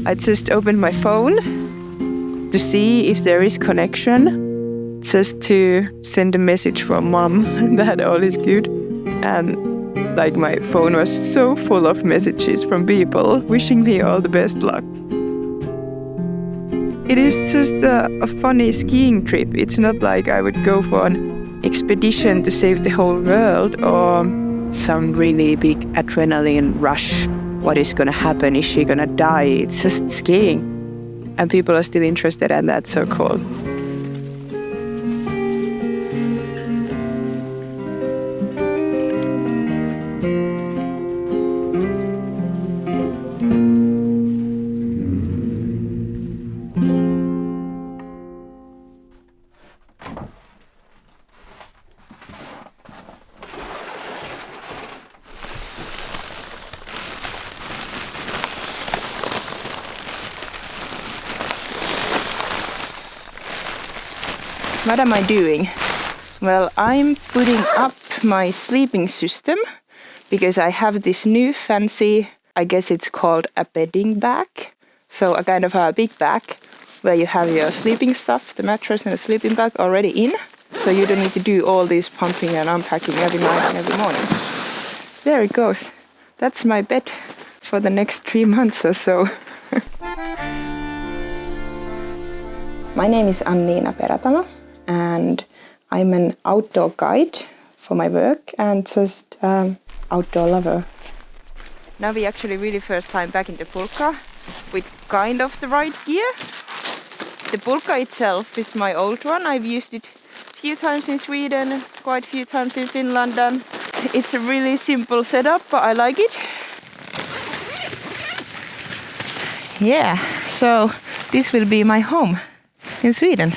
I just opened my phone to see if there is connection, just to send a message from mom that all is good. And like my phone was so full of messages from people wishing me all the best luck. It is just a funny skiing trip. It's not like I would go for an expedition to save the whole world or some really big adrenaline rush. What is gonna happen? Is she gonna die? It's just skiing. And people are still interested, and that's so cool. What am I doing? Well, I'm putting up my sleeping system because I have this new fancy, I guess it's called a bedding bag. So a kind of a big bag where you have your sleeping stuff, the mattress and the sleeping bag already in. So you don't need to do all this pumping and unpacking every night and every morning. There it goes. That's my bed for the next 3 months or so. My name is Anniina Perätalo. And I'm an outdoor guide for my work and just outdoor lover. Now we actually really first time back in the pulka with kind of the right gear. The pulka itself is my old one. I've used it a few times in Sweden, quite a few times in Finland. And it's a really simple setup, but I like it. Yeah, so this will be my home in Sweden.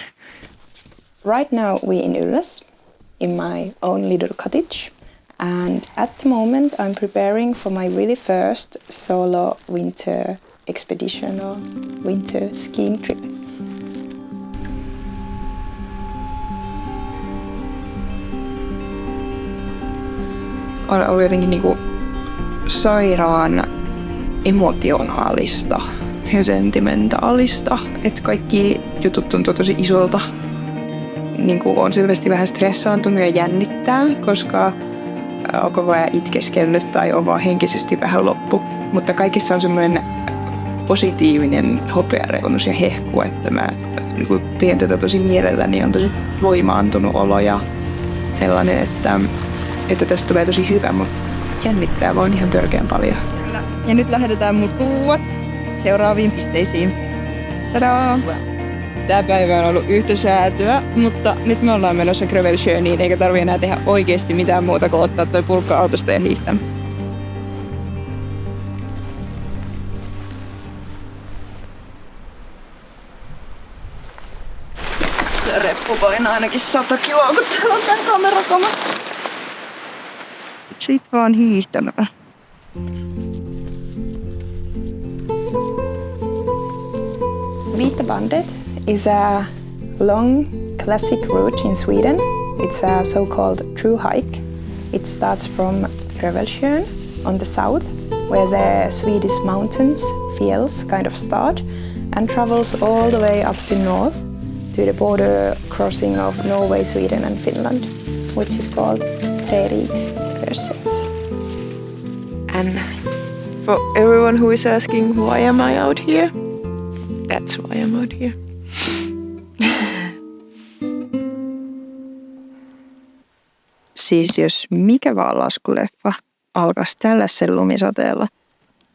Right now we're in Ylläs, in my own little cottage. And at the moment I'm preparing for my really first solo winter expedition or winter skiing trip. On ollut jotenkin niinku sairaan emotionaalista ja sentimentaalista, että kaikki jutut tuntuu tosi isolta. Niinku on selvästi vähän stressaantunut ja jännittää, koska on koko ajan itkeskellyt tai on vaan henkisesti vähän loppu. Mutta kaikissa on semmoinen positiivinen hopeareunus ja hehku, että mä niinku teen tätä tosi mielelläni, on tosi voimaantunut olo ja sellainen, että tästä tulee tosi hyvä, mutta jännittää vaan ihan törkeän paljon. Ja nyt lähetetään mun ruuat seuraaviin pisteisiin. Tadaa! Tää päivä on ollut yhtä säätöä, mutta nyt me ollaan menossa Grövelsjöön, niin eikä tarvitse enää tehdä oikeasti mitään muuta kuin ottaa toi pulkka autosta ja hiihtää. Tää reppu painaa ainakin 100 kiloa, kun täällä on tää kamerakama. Sit vaan hiihtämään. Vita Bandet is a long classic route in Sweden. It's a so-called thru-hike. It starts from Grövelsjö on the south, where the Swedish mountains, fjälls, kind of start, and travels all the way up to north to the border crossing of Norway, Sweden and Finland, which is called Treriksröset. And for everyone who is asking why am I out here, that's why I'm out here. Siis jos mikä vaan laskuleffa alkaisi tällaisen lumisateella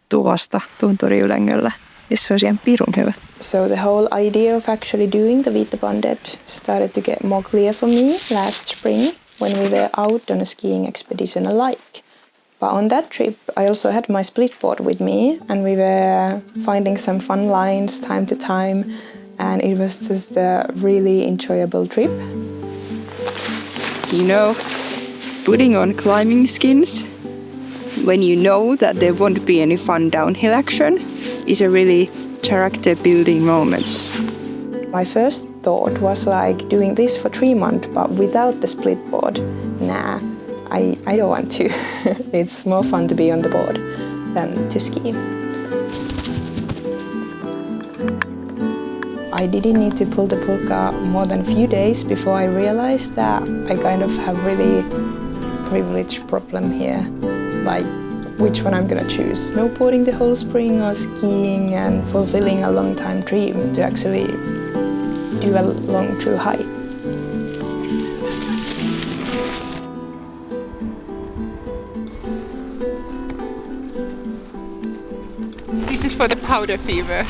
tuvasta Tunturiylängöllä, niin se olisi ihan pirun hyvä. So the whole idea of actually doing the Vita Bandet started to get more clear for me last spring when we were out on a skiing expedition alike. But on that trip I also had my splitboard with me and we were finding some fun lines time to time and it was just a really enjoyable trip. You know, putting on climbing skins when you know that there won't be any fun downhill action is a really character building moment. My first thought was like doing this for 3 months but without the splitboard. Nah, I don't want to. It's more fun to be on the board than to ski. I didn't need to pull the pulka more than a few days before I realized that I kind of have really privileged problem here. Like which one I'm gonna choose, snowboarding the whole spring or skiing, and fulfilling a long time dream to actually do a long thru hike. This is for the powder fever.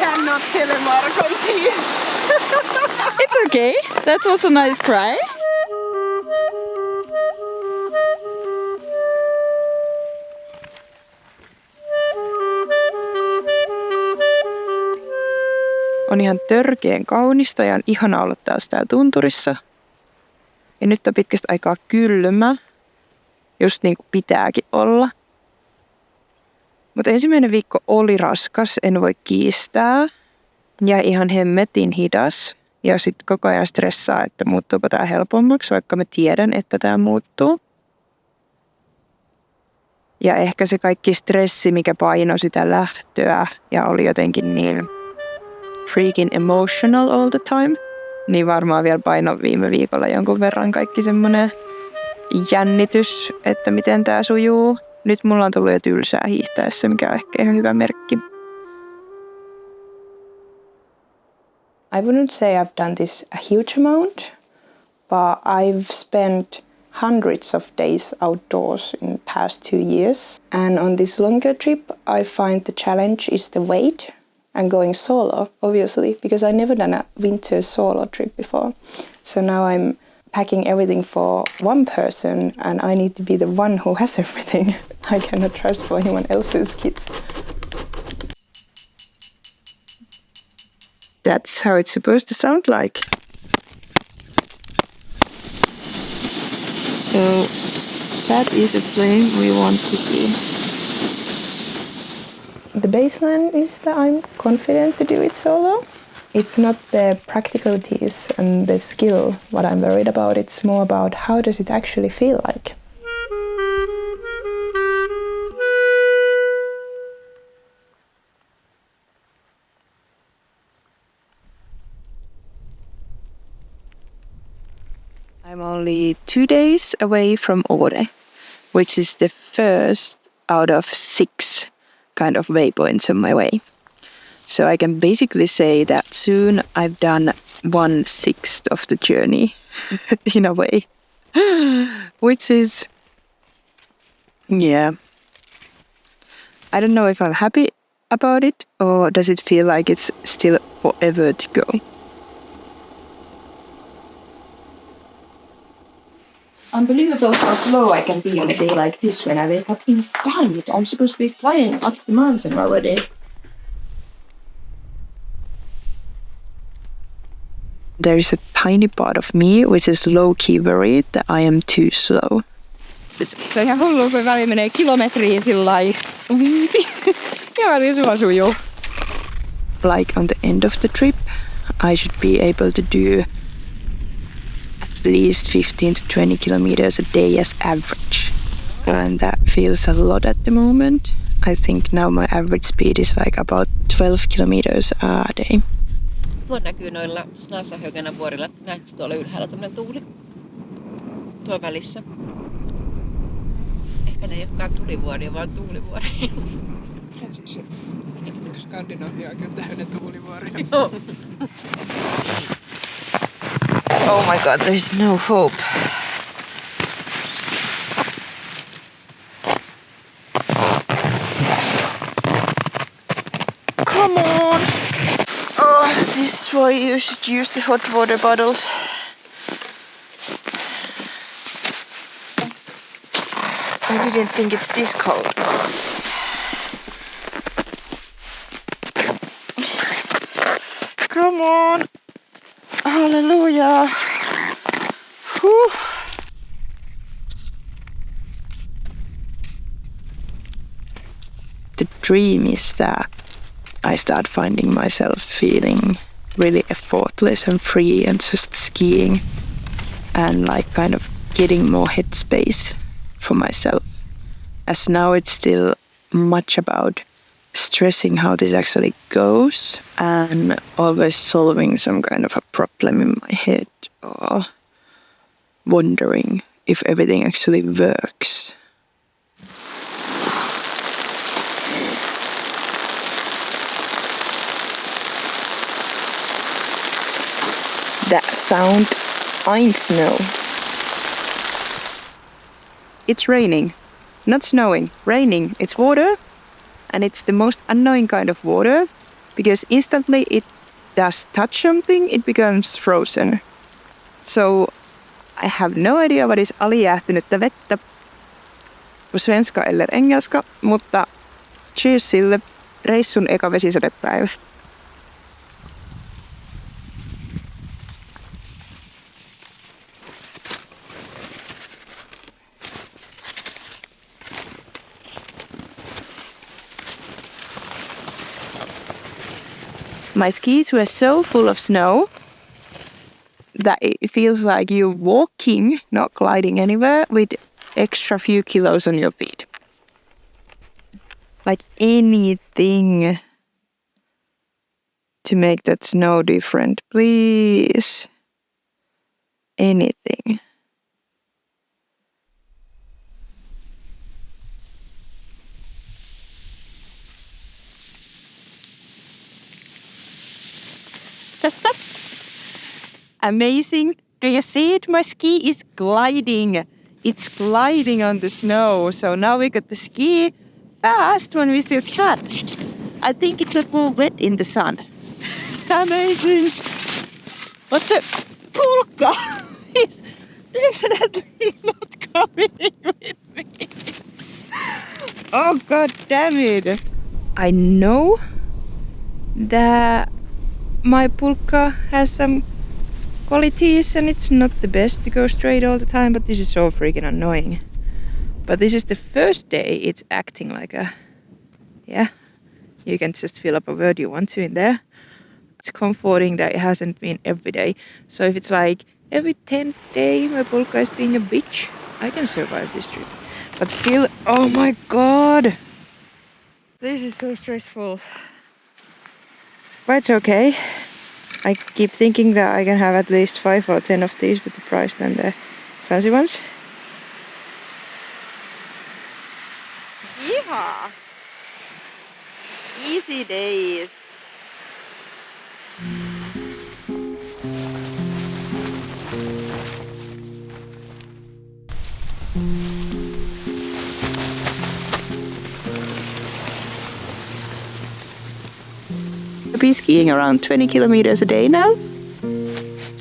Cannot telemark on Teams. It's okay. That was a nice cry. On ihan törkeen kaunista ja on ihana olla taas täällä tunturissa. Ja nyt on pitkästä aikaa kylmä, just niin kuin pitääkin olla. Mutta ensimmäinen viikko oli raskas, en voi kiistää. Ja ihan hemmetin hidas. Ja sitten koko ajan stressaa, että muuttuuko tämä helpommaksi, vaikka mä tiedän, että tämä muuttuu. Ja ehkä se kaikki stressi, mikä painoi sitä lähtöä ja oli jotenkin niin freaking emotional all the time, niin varmaan vielä painoi viime viikolla jonkun verran kaikki semmoinen jännitys, että miten tää sujuu. Nyt mulla on tullut jo tylsää hiihtäessä, mikä on ehkä ihan hyvä merkki. I wouldn't say I've done this a huge amount, but I've spent hundreds of days outdoors in the past 2 years. And on this longer trip, I find the challenge is the weight and going solo, obviously, because I've never done a winter solo trip before. So now I'm packing everything for one person and I need to be the one who has everything. I cannot trust for anyone else's kids. That's how it's supposed to sound like. So that is a plane we want to see. The baseline is that I'm confident to do it solo. It's not the practicalities and the skill what I'm worried about. It's more about how does it actually feel like. I'm only 2 days away from Åre, which is the first out of 6 kind of waypoints on my way. So I can basically say that soon I've done 1/6 of the journey in a way, which is, yeah. I don't know if I'm happy about it or does it feel like it's still forever to go. Unbelievable how slow I can be on a day like this when I wake up inside. I'm supposed to be flying up the mountain already. There is a tiny part of me which is low-key worried that I am too slow. Se on ihan hullu, kun väliin menee kilometriin sillai. Ja väliin se vaan sujuu. Like on the end of the trip, I should be able to do at least 15 to 20 kilometers a day as average. And that feels a lot at the moment. I think now my average speed is like about 12 kilometers a day. Tuo näkyy noilla Snasa-Högänä vuorilla. Näetkö tuolla ylhäällä tämmönen tuuli? Tuo välissä. Ehkä ne ei olekaan tulivuoria, vaan tuulivuoria. Ja siis Scandinavia on täynnä tuulivuoria. Oh my god, there's no hope. Come on! Oh, this is why you should use the hot water bottles. I didn't think it's this cold. Come on! Hallelujah! Whew. The dream is that I start finding myself feeling really effortless and free and just skiing and like kind of getting more headspace for myself. as now it's still much about stressing how this actually goes and always solving some kind of a problem in my head or wondering if everything actually works. That sound ain't snow. It's raining. Not snowing. Raining. It's water. And it's the most annoying kind of water. Because instantly it does touch something, it becomes frozen. So I have no idea what is alijäähtynyttä vettä på svenska eller engelska. Mutta cheers sille. Reissun eka vesisadepäivä. My skis were so full of snow that it feels like you're walking, not gliding anywhere, with extra few kilos on your feet. Like anything to make that snow different, please. Anything. Amazing. Do you see it? My ski is gliding. It's gliding on the snow. So now we got the ski fast when we still charged. I think it looked more wet in the sun. Amazing. But the pulka is definitely not coming with me. Oh, god damn it. I know that my pulka has some qualities and it's not the best to go straight all the time, but this is so freaking annoying. But this is the first day it's acting like a, yeah, you can just fill up a word you want to in there. It's comforting that it hasn't been every day. So if it's like every 10th day my pulka is being a bitch, I can survive this trip. But still, oh my god, this is so stressful. But it's okay. I keep thinking that I can have at least 5 or 10 of these with the price than the fancy ones. Yeehaw! Easy days. I've been skiing around 20 kilometers a day now,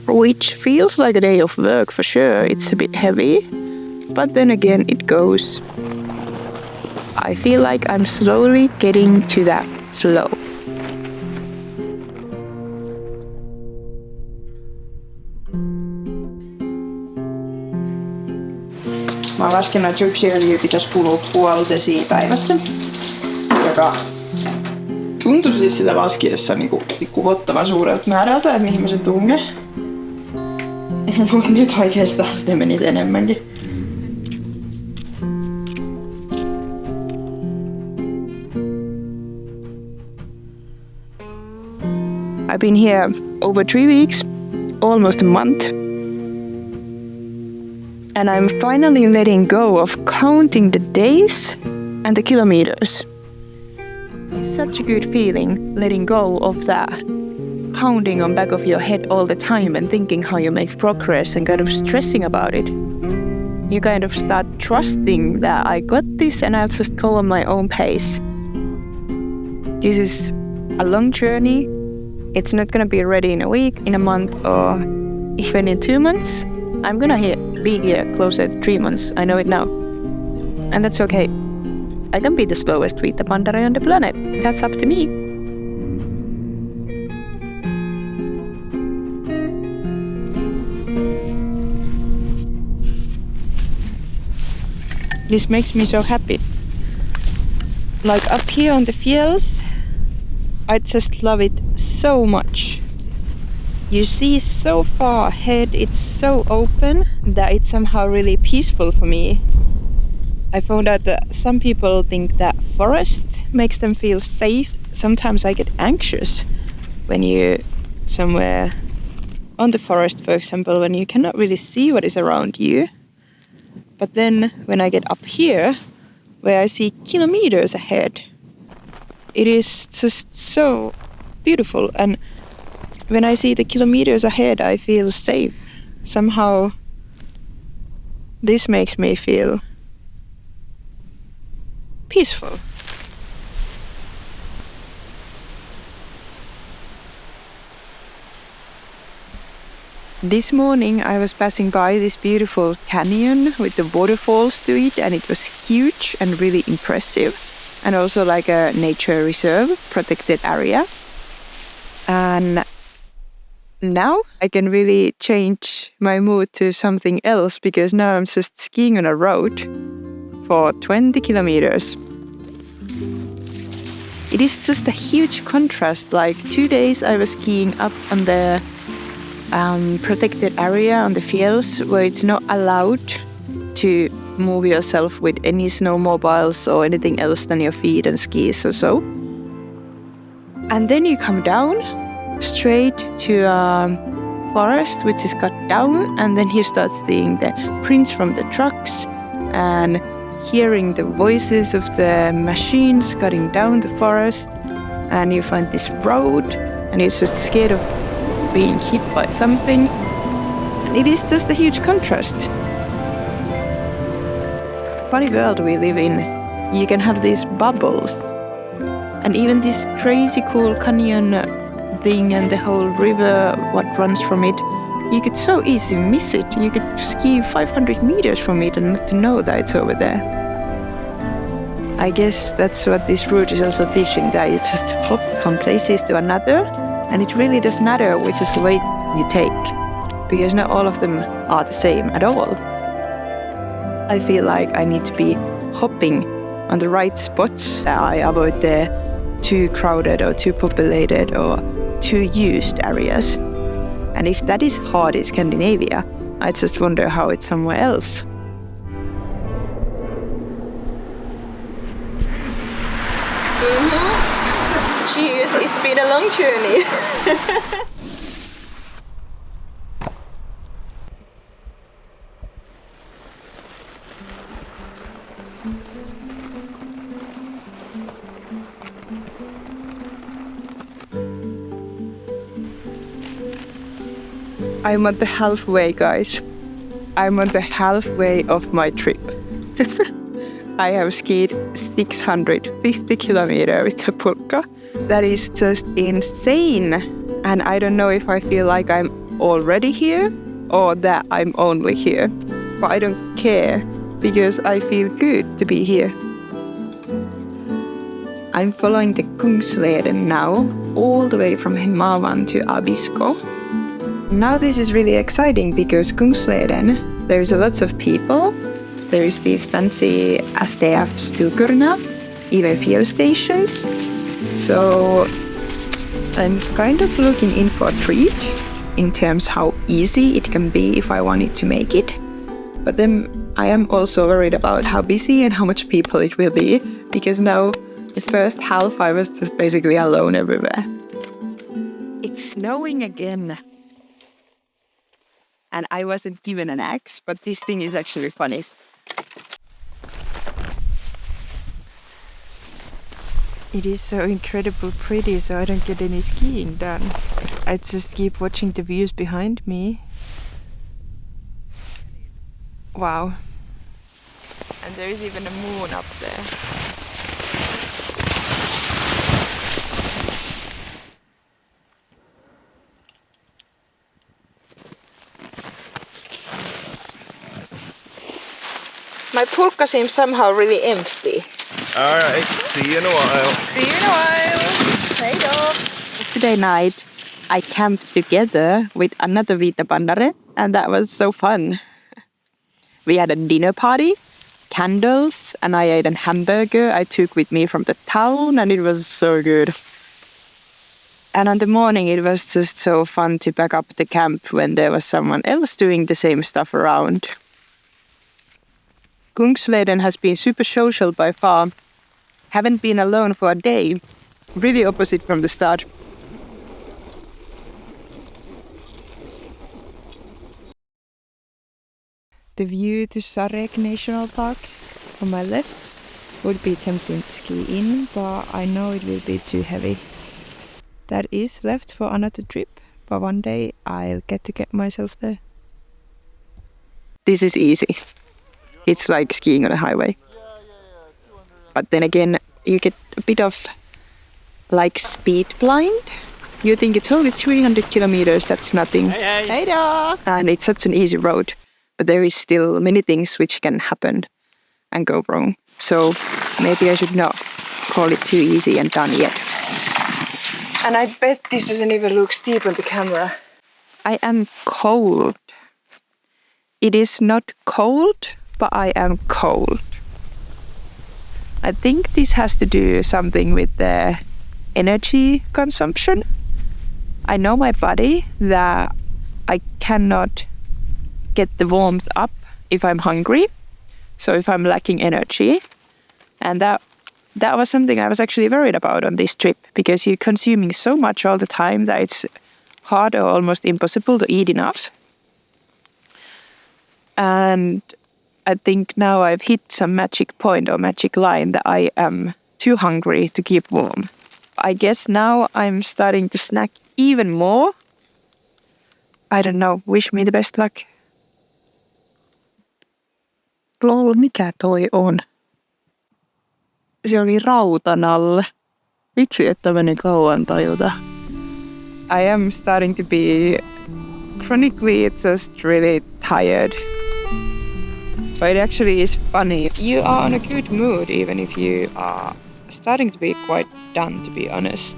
which feels like a day of work for sure. It's a bit heavy, but then again it goes. I feel like I'm slowly getting to that slow. Mä oon laskenut, että yksi öljy pitäisi kulua puolet päivässä, joka tuntui siis sitä laskiessa niinku kuvottavan suurelta määrältä, että mihin mä sen tungen. Mut nyt oikeastaan sitten menisi enemmänkin. I've been here over 3 weeks, almost a month. And I'm finally letting go of counting the days and the kilometers. It's such a good feeling letting go of that pounding on back of your head all the time and thinking how you make progress and kind of stressing about it. You kind of start trusting that I got this and I'll just go on my own pace. This is a long journey. It's not gonna be ready in a week, in a month, or even in 2 months. I'm gonna be here closer to 3 months. I know it now. And that's okay. I can be the slowest Vita Bandet on the planet. That's up to me. This makes me so happy. Like up here on the fjälls, I just love it so much. You see so far ahead, it's so open that it's somehow really peaceful for me. I found out that some people think that forest makes them feel safe. Sometimes I get anxious when you're somewhere on the forest, for example, when you cannot really see what is around you. But then when I get up here, where I see kilometers ahead, it is just so beautiful. And when I see the kilometers ahead, I feel safe. Somehow this makes me feel peaceful. This morning I was passing by this beautiful canyon with the waterfalls to it, and it was huge and really impressive, and also like a nature reserve protected area. And now I can really change my mood to something else, because now I'm just skiing on a road for 20 kilometers. It is just a huge contrast. Like 2 days I was skiing up on the protected area on the fields where it's not allowed to move yourself with any snowmobiles or anything else than your feet and skis or so. And then you come down straight to a forest which is cut down, and then you start seeing the prints from the trucks and hearing the voices of the machines cutting down the forest, and you find this road and you're just scared of being hit by something. And it is just a huge contrast. Funny world we live in. You can have these bubbles, and even this crazy cool canyon thing and the whole river what runs from it, you could so easily miss it. You could ski 500 meters from it and not to know that it's over there. I guess that's what this route is also teaching, that you just hop from places to another, and it really does matter which is the way you take, because not all of them are the same at all. I feel like I need to be hopping on the right spots. I avoid the too crowded or too populated or too used areas. And if that is hard in Scandinavia, I just wonder how it's somewhere else. Cheers, it's been a long journey. I'm at the halfway, guys. I'm on the halfway of my trip. I have skied 650 kilometers with the pulka. That is just insane. And I don't know if I feel like I'm already here or that I'm only here. But I don't care, because I feel good to be here. I'm following the Kungsleden now, all the way from Hemavan to Abisko. Now this is really exciting, because Kungsleden, there's a lots of people. There is these fancy SDF-stugorna, even fuel stations. So I'm kind of looking in for a treat in terms how easy it can be if I wanted to make it. But then I am also worried about how busy and how much people it will be, because now the first half I was just basically alone everywhere. It's snowing again. And I wasn't given an axe, but this thing is actually funny. It is so incredibly pretty, so I don't get any skiing done. I just keep watching the views behind me. Wow. And there is even a moon up there. My pulka seems somehow really empty. Alright, see you in a while. See you in a while. Hej. Yesterday night, I camped together with another Vita Bandet, and that was so fun. We had a dinner party, candles, and I ate a hamburger I took with me from the town, and it was so good. And on the morning, it was just so fun to pack up the camp when there was someone else doing the same stuff around. Kungsleden has been super social by far. Haven't been alone for a day. Really opposite from the start. The view to Sarek National Park on my left would be tempting to ski in, but I know it will be too heavy. That is left for another trip, but one day I'll get myself there. This is easy. It's like skiing on a highway. But then again, you get a bit of like speed blind. You think it's only 300 kilometers, that's nothing. Hey da! And it's such an easy road. But there is still many things which can happen and go wrong. So maybe I should not call it too easy and done yet. And I bet this doesn't even look steep on the camera. I am cold. It is not cold, but I am cold. I think this has to do something with the energy consumption. I know my body that I cannot get the warmth up if I'm hungry. So if I'm lacking energy. And that was something I was actually worried about on this trip, because you're consuming so much all the time that it's hard or almost impossible to eat enough. And I think now I've hit some magic point or magic line that I am too hungry to keep warm. I guess now I'm starting to snack even more. I don't know, wish me the best luck. Lol, mikä toi on? Se oli rautanalle. Vitsi, että meni kauan tajuta. I am starting to be chronically just really tired. But it actually is funny. You are in a good mood even if you are starting to be quite done, to be honest.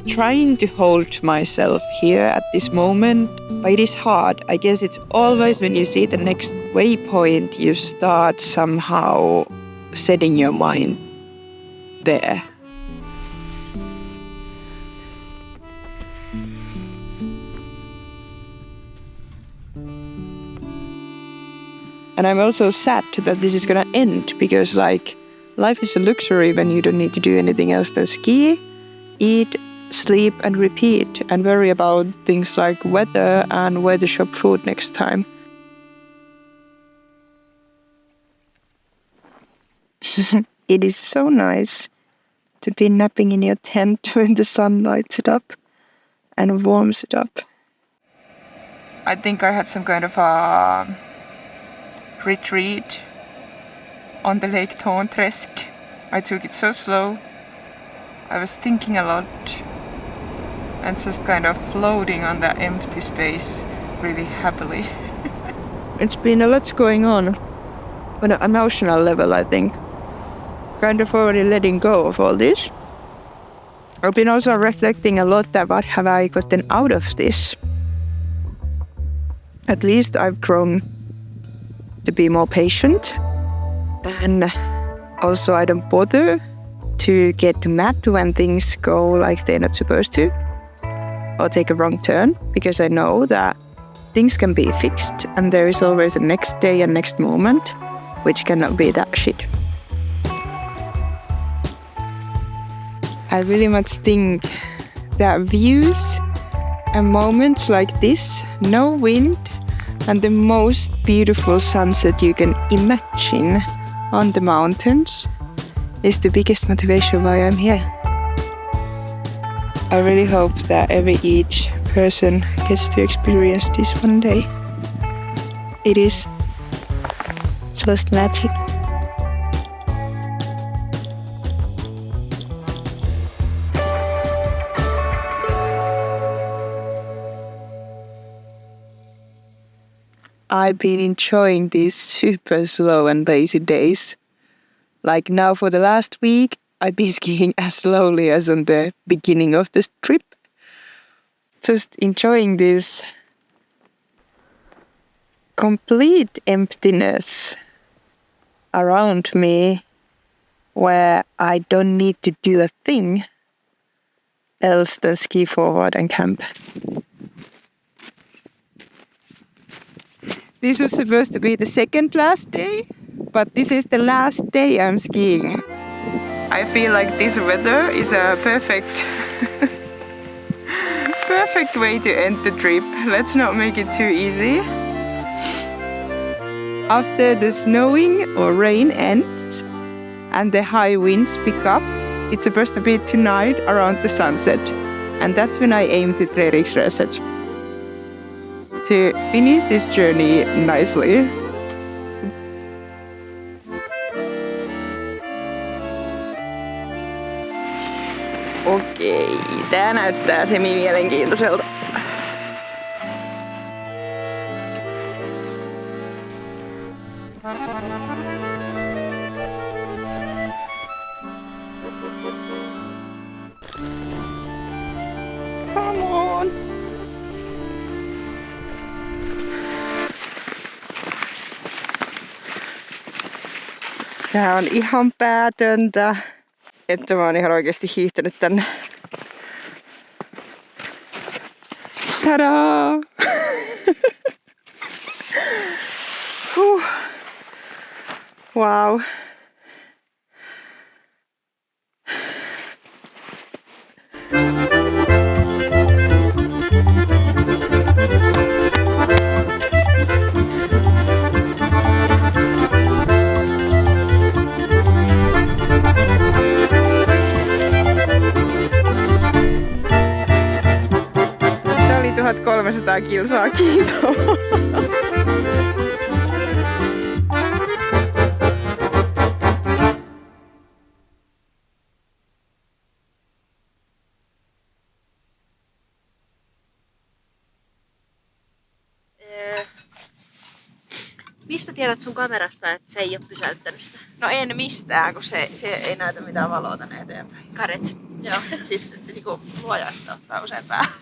Trying to hold myself here at this moment, but it is hard. I guess it's always when you see the next waypoint, you start somehow setting your mind there. And I'm also sad that this is gonna end, because like life is a luxury when you don't need to do anything else than ski, eat, sleep and repeat, and worry about things like weather and where to shop food next time. It is so nice to be napping in your tent when the sun lights it up and warms it up. I think I had some kind of a retreat on the Lake Tånträsk. I took it so slow. I was thinking a lot and just kind of floating on that empty space really happily. It's been a lot going on an emotional level, I think. Kind of already letting go of all this. I've been also reflecting a lot that what have I gotten out of this. At least I've grown to be more patient, and also I don't bother to get mad when things go like they're not supposed to or take a wrong turn, because I know that things can be fixed and there is always a next day and next moment which cannot be that shit. I really much think that views and moments like this, no wind, and the most beautiful sunset you can imagine on the mountains is the biggest motivation why I'm here. I really hope that each person gets to experience this one day. It is just magic. I've been enjoying these super slow and lazy days. Like now for the last week, I've been skiing as slowly as on the beginning of this trip. Just enjoying this complete emptiness around me where I don't need to do a thing else than ski forward and camp. This was supposed to be the second last day, but this is the last day I'm skiing. I feel like this weather is a perfect perfect way to end the trip. Let's not make it too easy. After the snowing or rain ends and the high winds pick up, it's supposed to be tonight around the sunset. And that's when I aim to Treriksröset to finish this journey nicely. Okei, tää näyttää semi-mielenkiintoiselta. Come on! Tää on ihan päätöntä, että mä oon ihan oikeesti hiihtänyt tänne. Tadaa! Wow. Se oli 1300 kilsaa, kiitos. Mistä tiedät sun kamerasta, että se ei ole pysäyttänyt sitä? No en mistään, kun se ei näytä mitään valoa tänne eteenpäin. Karet. Joo, siis se niinku luoja ottaa usein päähän.